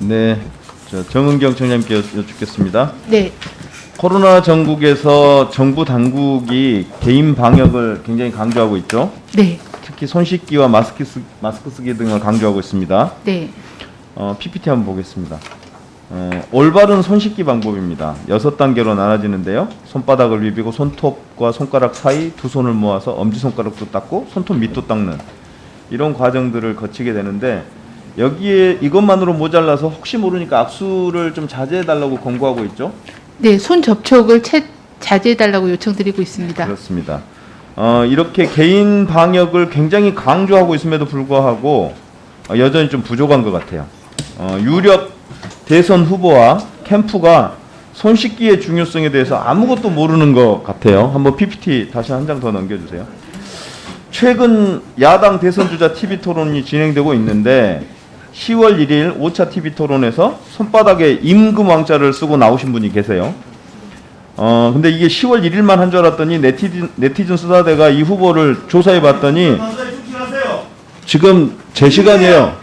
네, 정은경 청장님께 여쭙겠습니다. 네. 코로나 전국에서 정부 당국이 개인 방역을 굉장히 강조하고 있죠. 네. 특히 손 씻기와 마스크 쓰기 등을 강조하고 있습니다. 네. PPT 한번 보겠습니다. 올바른 손 씻기 방법입니다. 6단계로 나눠지는데요. 손바닥을 비비고 손톱과 손가락 사이 두 손을 모아서 엄지손가락도 닦고 손톱 밑도 닦는 이런 과정들을 거치게 되는데, 여기에 이것만으로 모자라서 혹시 모르니까 악수를 좀 자제해달라고 권고하고 있죠. 네, 손 접촉을 자제해달라고 요청드리고 있습니다. 그렇습니다. 이렇게 개인 방역을 굉장히 강조하고 있음에도 불구하고 여전히 좀 부족한 것 같아요. 유력 대선 후보와 캠프가 손 씻기의 중요성에 대해서 아무것도 모르는 것 같아요. 한번 PPT 다시 한 장 더 넘겨주세요. 최근 야당 대선 주자 TV 토론이 진행되고 있는데 10월 1일 5차 TV 토론에서 손바닥에 임금 왕자를 쓰고 나오신 분이 계세요. 근데 이게 10월 1일만 한 줄 알았더니 네티즌 수사대가 이 후보를 조사해 봤더니 지금 제 시간이에요.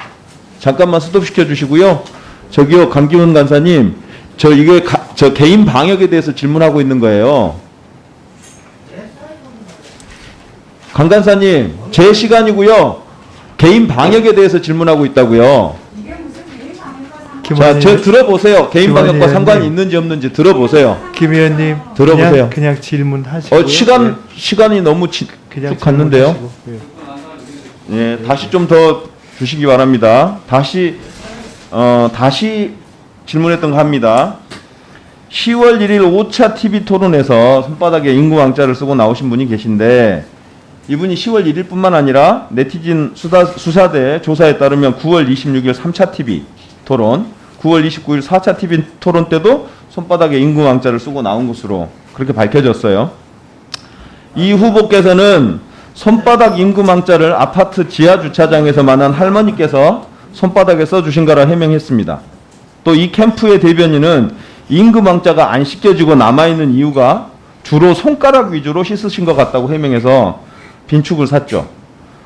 잠깐만 스톱시켜 주시고요. 저기요, 강기훈 간사님, 저 개인 방역에 대해서 질문하고 있는 거예요. 강 간사님, 제 시간이고요. 개인 방역에 대해서 질문하고 있다고요. 자, 저 들어보세요. 개인 방역과 상관이 있는지 없는지 들어보세요. 김 의원님, 들어보세요. 그냥 질문하시고. 시간이 너무 그냥 쭉 갔는데요. 예. 예, 다시 좀 더 주시기 바랍니다. 다시 질문했던 거 합니다. 10월 1일 5차 TV 토론에서 손바닥에 임금왕자를 쓰고 나오신 분이 계신데, 이분이 10월 1일뿐만 아니라 네티즌 수사대 조사에 따르면 9월 26일 3차 TV 토론, 9월 29일 4차 TV 토론 때도 손바닥에 임금왕자를 쓰고 나온 것으로 그렇게 밝혀졌어요. 이 후보께서는 손바닥 임금왕자를 아파트 지하 주차장에서 만난 할머니께서 손바닥에 써주신 거라 해명했습니다. 또 이 캠프의 대변인은 임금왕자가 안 씻겨지고 남아있는 이유가 주로 손가락 위주로 씻으신 것 같다고 해명해서 빈축을 샀죠.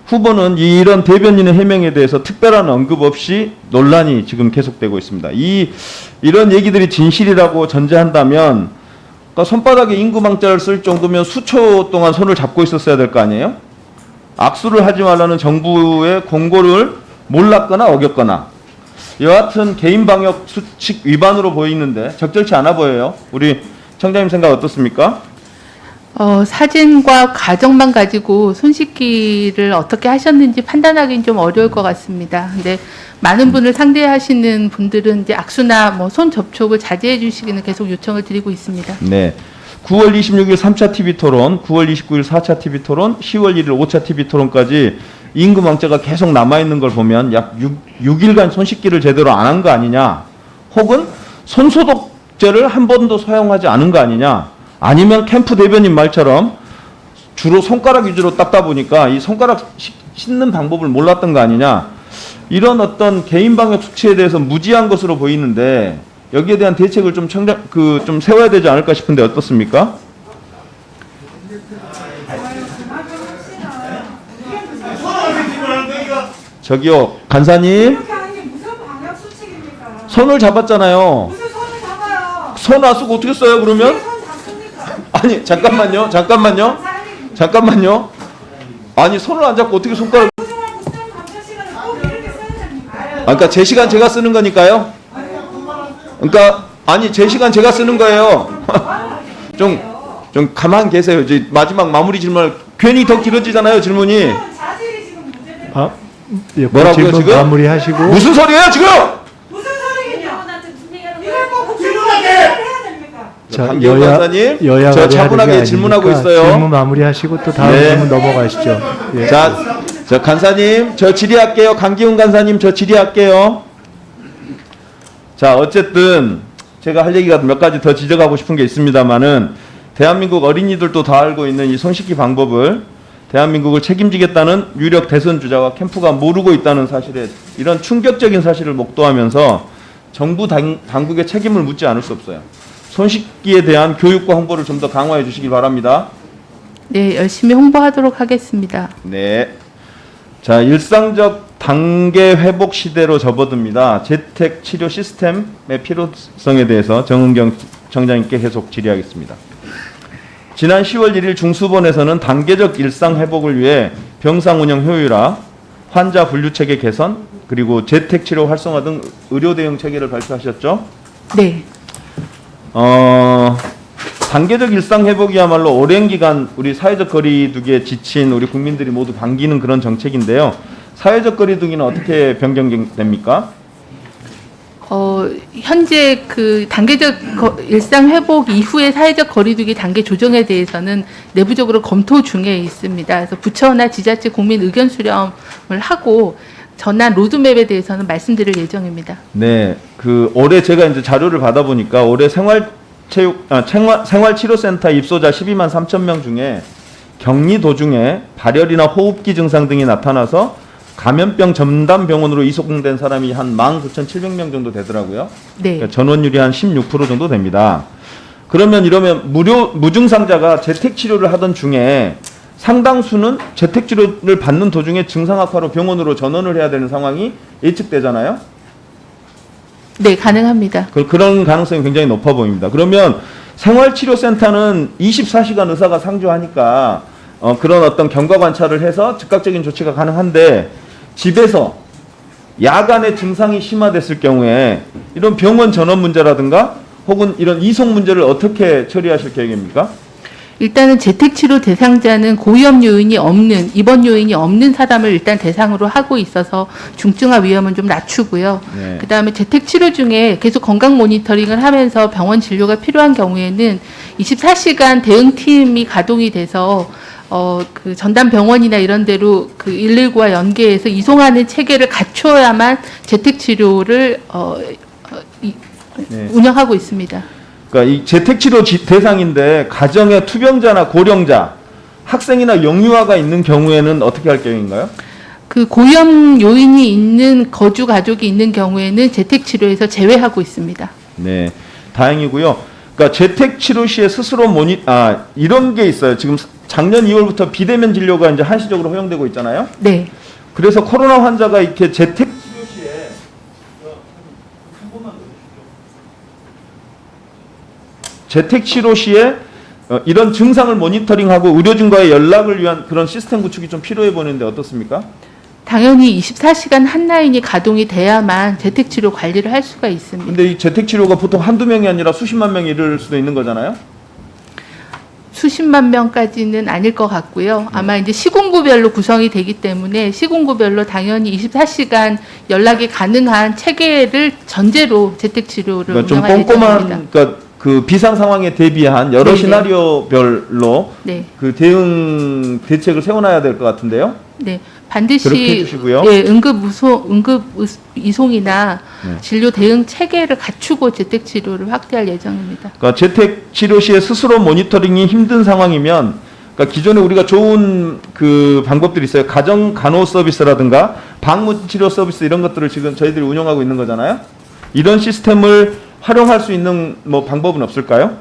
후보는 이런 대변인의 해명에 대해서 특별한 언급 없이 논란이 지금 계속되고 있습니다. 이런 얘기들이 진실이라고 전제한다면, 그러니까 손바닥에 임금왕자를 쓸 정도면 수초 동안 손을 잡고 있었어야 될 거 아니에요? 악수를 하지 말라는 정부의 공고를 몰랐거나 어겼거나, 여하튼 개인 방역 수칙 위반으로 보이는데 적절치 않아 보여요. 우리 청장님 생각 어떻습니까? 사진과 가정만 가지고 손 씻기를 어떻게 하셨는지 판단하기는 좀 어려울 것 같습니다. 근데 많은 분을 상대하시는 분들은 이제 악수나 손 접촉을 자제해 주시기는 계속 요청을 드리고 있습니다. 네. 9월 26일 3차 TV 토론, 9월 29일 4차 TV 토론, 10월 1일 5차 TV 토론까지 임금왕자가 계속 남아있는 걸 보면 약 6일간 손 씻기를 제대로 안 한 거 아니냐, 혹은 손소독제를 한 번도 사용하지 않은 거 아니냐, 아니면 캠프 대변인 말처럼 주로 손가락 위주로 닦다 보니까 이 손가락 씻는 방법을 몰랐던 거 아니냐, 이런 어떤 개인 방역 수치에 대해서 무지한 것으로 보이는데, 여기에 대한 대책을 좀 세워야 되지 않을까 싶은데 어떻습니까? 저기요, 간사님. 손을 잡았잖아요. 무슨 손을 잡아요? 손 안 쓰고 어떻게 써요, 그러면? 아니, 잠깐만요. 아니, 손을 안 잡고 어떻게 손가락. 그러니까 제 시간 제가 쓰는 거니까요. 그러니까, 아니, 제 시간 제가 쓰는 거예요. 좀 가만 계세요. 이제 마지막 마무리 질문, 괜히 더 길어지잖아요, 질문이. 예, 뭐라고요, 질문 지금? 마무리하시고. 무슨 소리예요, 지금? 무슨 소리겠냐? 이걸 뭐 국회의원한테 해야 됩니까? 자, 강기훈 간사님, 여야 저 차분하게 질문하고 있어요. 질문 마무리하시고 또 다음 네. 질문 넘어가시죠. 예. 저 간사님, 저 질의할게요. 강기훈 간사님, 저 질의할게요. 자, 어쨌든 제가 할 얘기가 몇 가지 더 지적하고 싶은 게 있습니다만은, 대한민국 어린이들도 다 알고 있는 이 손 씻기 방법을 대한민국을 책임지겠다는 유력 대선 주자와 캠프가 모르고 있다는 사실에, 이런 충격적인 사실을 목도하면서 정부 당국의 책임을 묻지 않을 수 없어요. 손 씻기에 대한 교육과 홍보를 좀 더 강화해 주시기 바랍니다. 네, 열심히 홍보하도록 하겠습니다. 네. 자, 일상적 단계 회복 시대로 접어듭니다. 재택 치료 시스템의 필요성에 대해서 정은경 청장님께 계속 질의하겠습니다. 지난 10월 1일 중수본에서는 단계적 일상 회복을 위해 병상 운영 효율화, 환자 분류 체계 개선, 그리고 재택 치료 활성화 등 의료 대응 체계를 발표하셨죠? 네. 단계적 일상 회복이야말로 오랜 기간 우리 사회적 거리두기에 지친 우리 국민들이 모두 반기는 그런 정책인데요. 사회적 거리두기는 어떻게 변경됩니까? 현재 그 단계적 일상 회복 이후의 사회적 거리두기 단계 조정에 대해서는 내부적으로 검토 중에 있습니다. 그래서 부처나 지자체 국민 의견 수렴을 하고 전환 로드맵에 대해서는 말씀드릴 예정입니다. 네, 그 올해 제가 이제 자료를 받아보니까 올해 생활치료센터 입소자 12만 3천 명 중에 격리 도중에 발열이나 호흡기 증상 등이 나타나서 감염병 전담병원으로 이송된 사람이 한 19,700명 정도 되더라고요. 네. 그러니까 전원율이 한 16% 정도 됩니다. 그러면 이러면 무증상자가 재택치료를 하던 중에 상당수는 재택치료를 받는 도중에 증상 악화로 병원으로 전원을 해야 되는 상황이 예측되잖아요. 네, 가능합니다. 그런 가능성이 굉장히 높아 보입니다. 그러면 생활치료센터는 24시간 의사가 상주하니까 그런 어떤 경과 관찰을 해서 즉각적인 조치가 가능한데 집에서 야간에 증상이 심화됐을 경우에 이런 병원 전원 문제라든가 혹은 이런 이송 문제를 어떻게 처리하실 계획입니까? 일단은 재택치료 대상자는 고위험 요인이 없는, 입원 요인이 없는 사람을 일단 대상으로 하고 있어서 중증화 위험은 좀 낮추고요. 네. 그다음에 재택치료 중에 계속 건강 모니터링을 하면서 병원 진료가 필요한 경우에는 24시간 대응팀이 가동이 돼서 그 전담 병원이나 이런 데로 그 119와 연계해서 이송하는 체계를 갖춰야만 재택치료를 네. 운영하고 있습니다. 그러니까 이 재택치료 대상인데 가정에 투병자나 고령자, 학생이나 영유아가 있는 경우에는 어떻게 할 계획인가요? 그 고위험 요인이 있는 거주 가족이 있는 경우에는 재택치료에서 제외하고 있습니다. 네, 다행이고요. 그러니까 재택치료 시에 스스로 이런 게 있어요. 지금 작년 2월부터 비대면 진료가 이제 한시적으로 허용되고 있잖아요. 네. 그래서 코로나 환자가 이렇게 재택치료 시에 재택치료 시에 이런 증상을 모니터링하고 의료진과의 연락을 위한 그런 시스템 구축이 좀 필요해 보이는데 어떻습니까? 당연히 24시간 한라인이 가동이 돼야만 재택치료 관리를 할 수가 있습니다. 근데 이 재택치료가 보통 한두 명이 아니라 수십만 명이 이를 수도 있는 거잖아요. 수십만 명까지는 아닐 것 같고요. 아마 이제 시군구별로 구성이 되기 때문에 시군구별로 당연히 24시간 연락이 가능한 체계를 전제로 재택치료를 그러니까 좀 운영할 예정입니다. 꼼꼼한 그러니까 그 비상 상황에 대비한 여러 네네. 시나리오별로 네. 그 대책을 세워놔야 될 것 같은데요. 네, 반드시 그렇게 해주시고요. 예, 응급 이송이나 네. 진료 대응 체계를 갖추고 재택 치료를 확대할 예정입니다. 그러니까 재택 치료 시에 스스로 모니터링이 힘든 상황이면 그러니까 기존에 우리가 좋은 그 방법들이 있어요. 가정 간호 서비스라든가 방문 치료 서비스 이런 것들을 지금 저희들이 운영하고 있는 거잖아요. 이런 시스템을 활용할 수 있는 뭐 방법은 없을까요?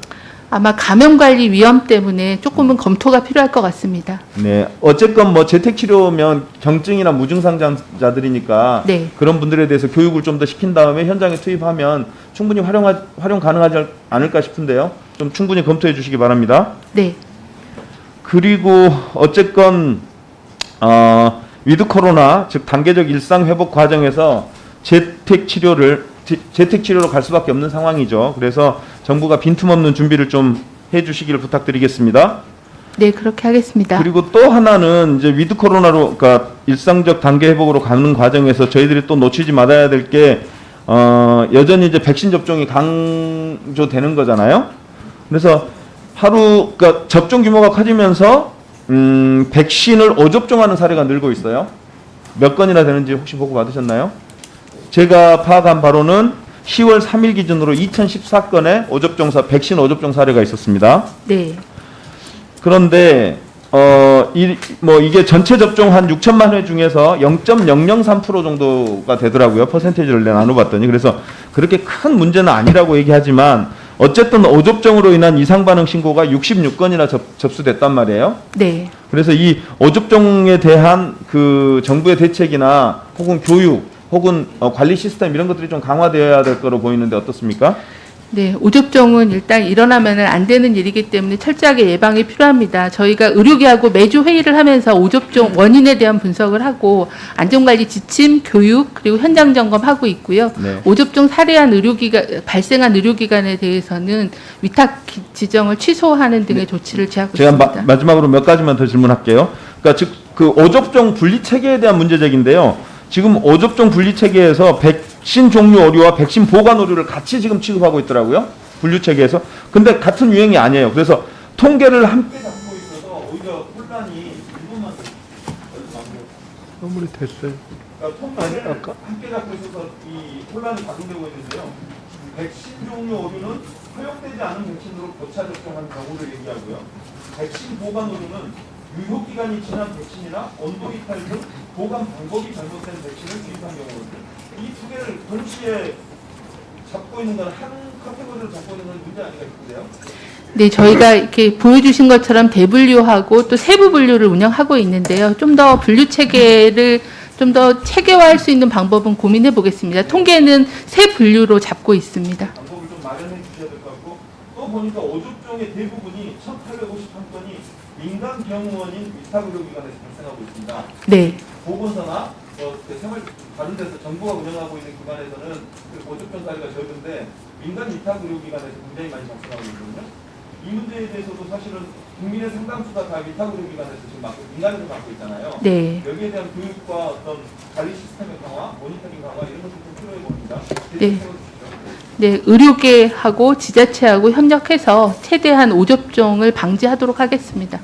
아마 감염 관리 위험 때문에 조금은 검토가 필요할 것 같습니다. 네, 어쨌건 뭐 재택 치료면 경증이나 무증상자들이니까 네. 그런 분들에 대해서 교육을 좀 더 시킨 다음에 현장에 투입하면 충분히 활용 가능하지 않을까 싶은데요. 좀 충분히 검토해 주시기 바랍니다. 네, 그리고 어쨌건 위드 코로나 즉 단계적 일상 회복 과정에서 재택 치료로 갈 수밖에 없는 상황이죠. 그래서 정부가 빈틈없는 준비를 좀 해주시기를 부탁드리겠습니다. 네 그렇게 하겠습니다. 그리고 또 하나는 이제 위드 코로나로 그러니까 일상적 단계 회복으로 가는 과정에서 저희들이 또 놓치지 말아야 될 게 여전히 이제 백신 접종이 강조되는 거잖아요. 그래서 그러니까 접종 규모가 커지면서 백신을 오접종하는 사례가 늘고 있어요. 몇 건이나 되는지 혹시 보고 받으셨나요? 제가 파악한 바로는 10월 3일 기준으로 2014건의 백신 오접종 사례가 있었습니다. 네, 그런데 이게 전체 접종 한 6천만 회 중에서 0.003% 정도가 되더라고요. 퍼센테이지를 나눠봤더니. 그래서 그렇게 큰 문제는 아니라고 얘기하지만 어쨌든 오접종으로 인한 이상 반응 신고가 66건이나 접수됐단 말이에요. 네. 그래서 이 오접종에 대한 그 정부의 대책이나 혹은 교육 혹은 관리 시스템 이런 것들이 좀 강화되어야 될 거로 보이는데 어떻습니까? 네, 오접종은 일단 일어나면은 안 되는 일이기 때문에 철저하게 예방이 필요합니다. 저희가 의료계하고 매주 회의를 하면서 오접종 원인에 대한 분석을 하고 안전관리 지침, 교육 그리고 현장 점검하고 있고요. 네. 오접종 살해한 발생한 의료기관에 대해서는 위탁 지정을 취소하는 등의 조치를 취하고 제가 있습니다. 마지막으로 몇 가지만 더 질문할게요. 그러니까 즉 그 오접종 분리 체계에 대한 문제제기인데요. 지금 오접종 분리 체계에서 백신 종류 오류와 백신 보관 오류를 같이 지금 취급하고 있더라고요. 분류 체계에서. 근데 같은 유행이 아니에요. 그래서 통계를 함께 잡고 있어서 오히려 혼란이 일부만 마무리 됐어요. 그러니까 통계를 함께 잡고 있어서 이 혼란이 가중되고 있는데요. 백신 종류 오류는 허용되지 않은 백신으로 교차 접종한 경우를 얘기하고요. 백신 보관 오류는 유효 기간이 지난 백신이나 온도 이탈 등 보관 방법이 잘못된 백신을 투입한 경우거든요. 이 두 개를 동시에 잡고 있는 건 한 카테고리를 잡고 있는 건 문제 아닌가 싶은데요. 네, 저희가 이렇게 보여주신 것처럼 대분류하고 또 세부 분류를 운영하고 있는데요. 좀 더 분류 체계를 좀 더 체계화할 수 있는 방법은 고민해 보겠습니다. 통계는 세 분류로 잡고 있습니다. 방법을 좀 마련해 주셔야 될 것 같고 또 보니까 오접종의 대부분이 1,851건이 민간 경무원인 위탁의료기관에서 발생하고 있습니다. 네. 보건소나 그 생활 다른 데서 정부가 운영하고 있는 기관에서는 오접종 사례가 적은데 민간 위탁의료기관에서 굉장히 많이 발생하고 있거든요. 이 문제에 대해서도 사실은 국민의 상당수가 다 위탁의료기관에서 지금 민간에서 맡고 있잖아요. 네. 여기에 대한 교육과 어떤 관리 시스템의 강화, 모니터링 강화 이런 것도 좀 필요해 보입니다. 네. 네, 의료계하고 지자체하고 협력해서 최대한 오접종을 방지하도록 하겠습니다.